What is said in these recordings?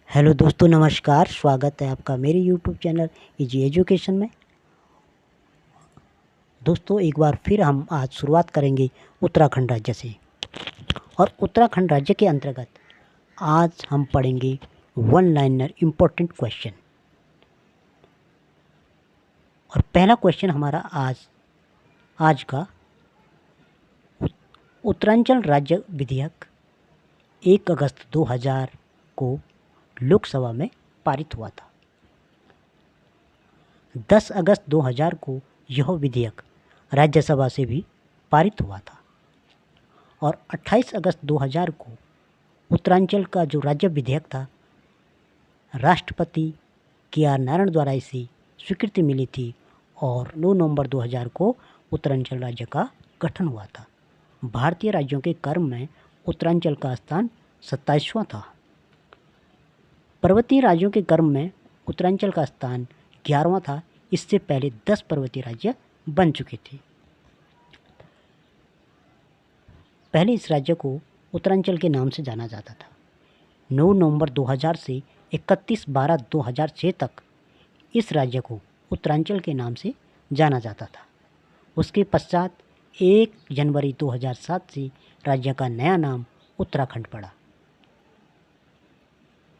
Hello दोस्तों, नमस्कार। स्वागत है आपका मेरे यूट्यूब चैनल इजी एजुकेशन में। दोस्तों, एक बार फिर हम आज शुरुआत करेंगे उत्तराखंड राज्य से। और उत्तराखंड राज्य के अंतर्गत आज हम पढ़ेंगे वन लाइनर इम्पोर्टेंट क्वेश्चन। और पहला क्वेश्चन हमारा आज का उत्तरांचल राज्य विधेयक 1 अगस्त 2000 को लोकसभा में पारित हुआ था। 10 अगस्त 2000 को यह विधेयक राज्यसभा से भी पारित हुआ था। और 28 अगस्त 2000 को उत्तरांचल का जो राज्य विधेयक था, राष्ट्रपति KR नारायण द्वारा इसे स्वीकृति मिली थी। और 9 नवंबर 2000 को उत्तरांचल राज्य का गठन हुआ था। भारतीय राज्यों के क्रम में उत्तरांचल का स्थान 27वां था। पर्वतीय राज्यों के क्रम में उत्तरांचल का स्थान 11वां था। इससे पहले 10 पर्वतीय राज्य बन चुके थे। पहले इस राज्य को उत्तरांचल के नाम से जाना जाता था। 9 नवंबर 2000 से 31/12/2006 तक इस राज्य को उत्तरांचल के नाम से जाना जाता था। उसके पश्चात 1 जनवरी 2007 से राज्य का नया नाम उत्तराखंड पड़ा।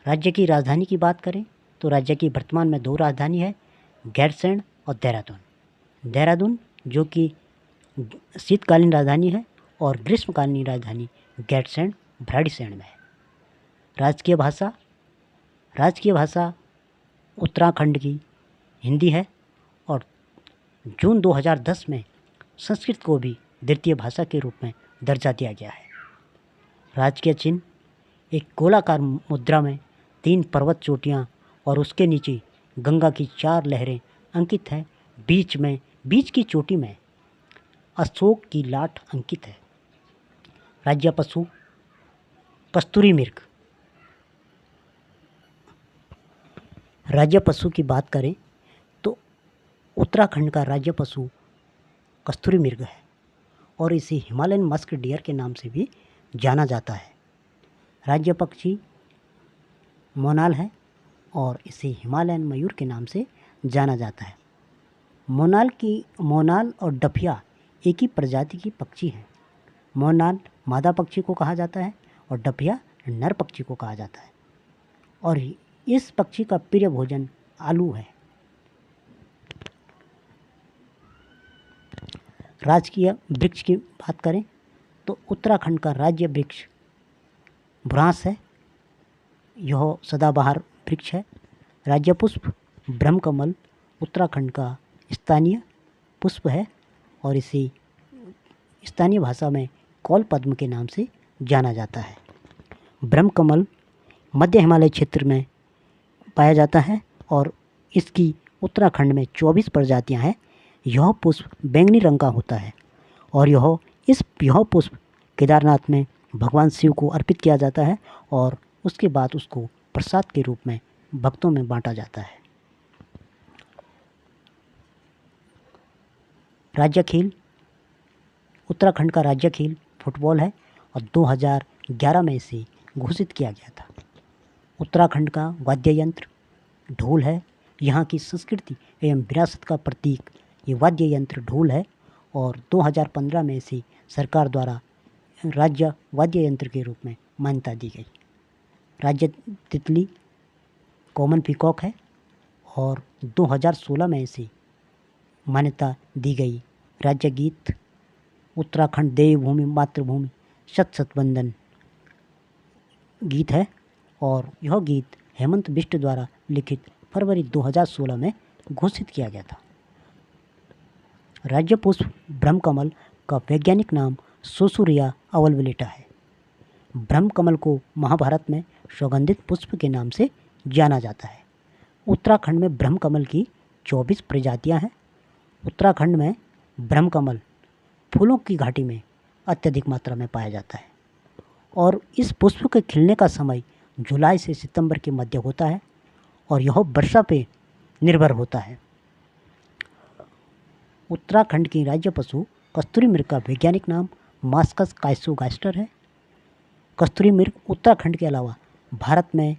राज्य की राजधानी की बात करें तो राज्य की वर्तमान में 2 राजधानी है, गैरसैंण और देहरादून। देहरादून जो कि शीतकालीन राजधानी है और ग्रीष्मकालीन राजधानी गैरसैंण भराड़ीसैंण में है। राजकीय भाषा उत्तराखंड की हिंदी है। और जून 2010 में संस्कृत को भी द्वितीय भाषा के रूप में दर्जा दिया गया है। राजकीय चिन्ह एक गोलाकार मुद्रा में 3 पर्वत चोटियाँ और उसके नीचे गंगा की 4 लहरें अंकित हैं। बीच की चोटी में अशोक की लाट अंकित है। राज्य पशु कस्तूरी मृग। राज्य पशु की बात करें तो उत्तराखंड का राज्य पशु कस्तूरी मृग है और इसे हिमालयन मस्क डियर के नाम से भी जाना जाता है। राज्य पक्षी मोनाल है और इसे हिमालयन मयूर के नाम से जाना जाता है। मोनाल और डफिया एक ही प्रजाति की पक्षी हैं। मोनाल मादा पक्षी को कहा जाता है और डफिया नर पक्षी को कहा जाता है। और इस पक्षी का प्रिय भोजन आलू है। राजकीय वृक्ष की बात करें तो उत्तराखंड का राज्य वृक्ष भ्रांस है। यह सदाबहार वृक्ष है। राज्य पुष्प ब्रह्मकमल उत्तराखंड का स्थानीय पुष्प है और इसे स्थानीय भाषा में कौल पद्म के नाम से जाना जाता है। ब्रह्मकमल मध्य हिमालय क्षेत्र में पाया जाता है और इसकी उत्तराखंड में 24 प्रजातियां हैं। यह पुष्प बैंगनी रंग का होता है और यह पुष्प केदारनाथ में भगवान शिव को अर्पित किया जाता है और उसके बाद उसको प्रसाद के रूप में भक्तों में बांटा जाता है। राज्य खेल उत्तराखंड का राज्य खेल फुटबॉल है और 2011 में इसे घोषित किया गया था। उत्तराखंड का वाद्य यंत्र ढोल है। यहाँ की संस्कृति एवं विरासत का प्रतीक ये वाद्य यंत्र ढोल है और 2015 में इसे सरकार द्वारा राज्य वाद्य यंत्र के रूप में मान्यता दी गई। राज्य तितली कॉमन पीकॉक है और 2016 में इसे मान्यता दी गई। राज्य गीत उत्तराखंड देवभूमि मातृभूमि शत शत वंदन गीत है और यह गीत हेमंत बिष्ट द्वारा लिखित फरवरी 2016 में घोषित किया गया था। राज्य पुष्प ब्रह्मकमल का वैज्ञानिक नाम सोसूरिया अवल्वलेटा है। ब्रह्मकमल को महाभारत में सुगंधित पुष्प के नाम से जाना जाता है। उत्तराखंड में ब्रह्मकमल की 24 प्रजातियां हैं। उत्तराखंड में ब्रह्मकमल फूलों की घाटी में अत्यधिक मात्रा में पाया जाता है और इस पुष्प के खिलने का समय जुलाई से सितंबर के मध्य होता है और यह वर्षा पे निर्भर होता है। उत्तराखंड की राज्य पशु कस्तूरी मृग का वैज्ञानिक नाम मास्कस काइसोगास्टर है। कस्तूरी मृग उत्तराखंड के अलावा भारत में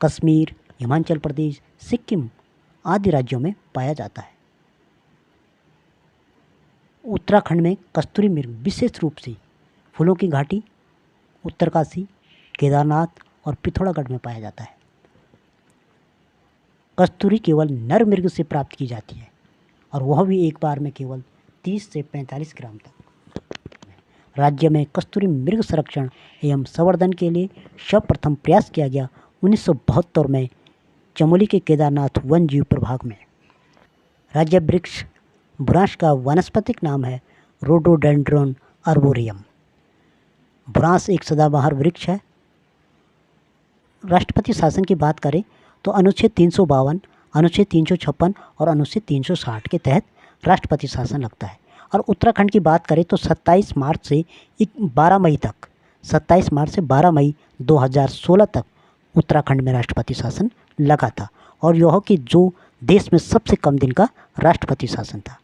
कश्मीर, हिमाचल प्रदेश, सिक्किम आदि राज्यों में पाया जाता है। उत्तराखंड में कस्तूरी मृग विशेष रूप से फूलों की घाटी, उत्तरकाशी, केदारनाथ और पिथौरागढ़ में पाया जाता है। कस्तूरी केवल नर मृग से प्राप्त की जाती है और वह भी एक बार में केवल 30 से 45 ग्राम तक। राज्य में कस्तूरी मृग संरक्षण एवं संवर्धन के लिए सर्वप्रथम प्रयास किया गया 1972 में चमोली के केदारनाथ वन जीव प्रभाग में। राज्य वृक्ष बुरांश का वानस्पतिक नाम है रोडोडेंड्रॉन आर्बोरियम। बुरांश एक सदाबहार वृक्ष है। राष्ट्रपति शासन की बात करें तो अनुच्छेद 352, अनुच्छेद 356 और अनुच्छेद 360 के तहत राष्ट्रपति शासन लगता है। और उत्तराखंड की बात करें तो 27 मार्च से 12 मई तक 27 मार्च से 12 मई 2016 तक उत्तराखंड में राष्ट्रपति शासन लगा था और यह कि जो देश में सबसे कम दिन का राष्ट्रपति शासन था।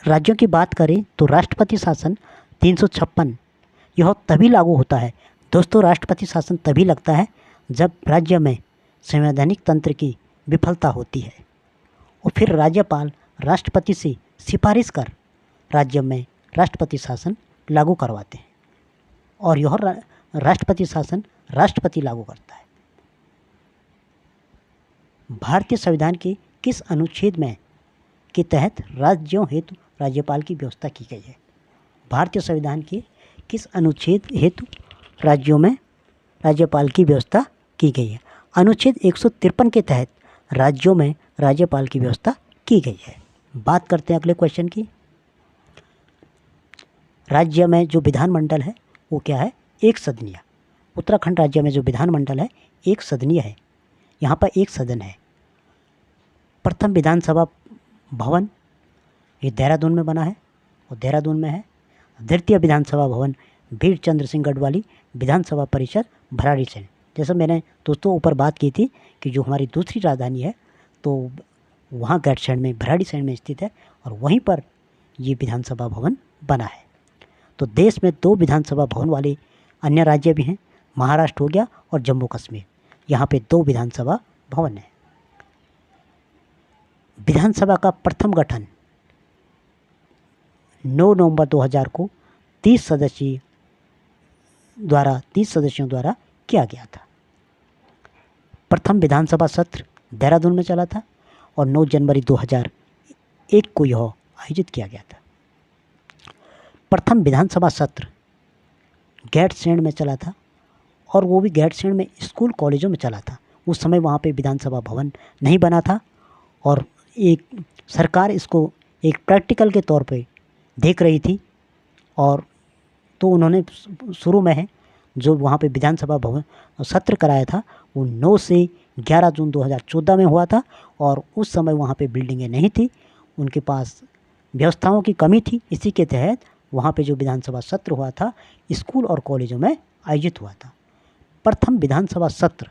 राज्यों की बात करें तो राष्ट्रपति शासन 356 यह तभी लागू होता है दोस्तों। राष्ट्रपति शासन तभी लगता है जब राज्य में संवैधानिक तंत्र की विफलता होती है और फिर राज्यपाल राष्ट्रपति से सिफारिश कर राज्य में राष्ट्रपति शासन लागू करवाते हैं और यह राष्ट्रपति शासन राष्ट्रपति लागू करता है। भारतीय संविधान के किस अनुच्छेद में के तहत राज्यों हेतु राज्यपाल की व्यवस्था की गई है? भारतीय संविधान के किस अनुच्छेद हेतु राज्यों में राज्यपाल की व्यवस्था की गई है? अनुच्छेद 153 के तहत राज्यों में राज्यपाल की व्यवस्था की गई है। बात करते हैं अगले क्वेश्चन की। राज्य में जो विधानमंडल है वो क्या है? एक सदनीय। उत्तराखंड राज्य में जो विधानमंडल है एक सदनीय है। यहाँ पर एक सदन है। प्रथम विधानसभा भवन ये देहरादून में बना है और देहरादून में है। द्वितीय विधानसभा भवन वीर चंद्र सिंह गढ़वाली विधानसभा परिषद भराड़ीसैंण। जैसा मैंने दोस्तों ऊपर बात की थी कि जो हमारी दूसरी राजधानी है तो वहाँ गैरसैंण में भराड़ीसैंण में स्थित है और वहीं पर ये विधानसभा भवन बना है। तो देश में 2 विधानसभा भवन वाले अन्य राज्य भी हैं, महाराष्ट्र हो गया और जम्मू कश्मीर। यहाँ पे 2 विधानसभा भवन हैं। विधानसभा का प्रथम गठन 9 नवंबर 2000 को 30 सदस्यों द्वारा किया गया था। प्रथम विधानसभा सत्र देहरादून में चला था और 9 जनवरी 2001 को यह आयोजित किया गया था। प्रथम विधानसभा सत्र गैरसैंण में चला था और वो भी गैरसैंण में स्कूल कॉलेजों में चला था। उस समय वहाँ पे विधानसभा भवन नहीं बना था और एक सरकार इसको एक प्रैक्टिकल के तौर पे देख रही थी और तो उन्होंने शुरू में है जो वहाँ पे विधानसभा भवन सत्र कराया था वो 9 से 11 जून 2014 में हुआ था और उस समय वहाँ पे बिल्डिंगें नहीं थी, उनके पास व्यवस्थाओं की कमी थी। इसी के तहत वहाँ पे जो विधानसभा सत्र हुआ था स्कूल और कॉलेजों में आयोजित हुआ था। प्रथम विधानसभा सत्र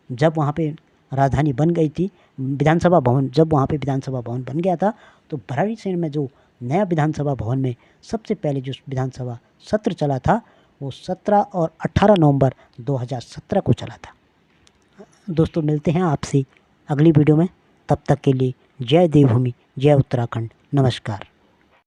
जब वहाँ पे राजधानी बन गई थी, विधानसभा भवन जब वहाँ पे विधानसभा भवन बन गया था तो भराड़ीसैंण में जो नया विधानसभा भवन में सबसे पहले जो विधानसभा सत्र चला था वो 17 और 18 नवंबर 2017 को चला था। दोस्तों मिलते हैं आपसे अगली वीडियो में, तब तक के लिए जय देवभूमि, जय उत्तराखंड, नमस्कार।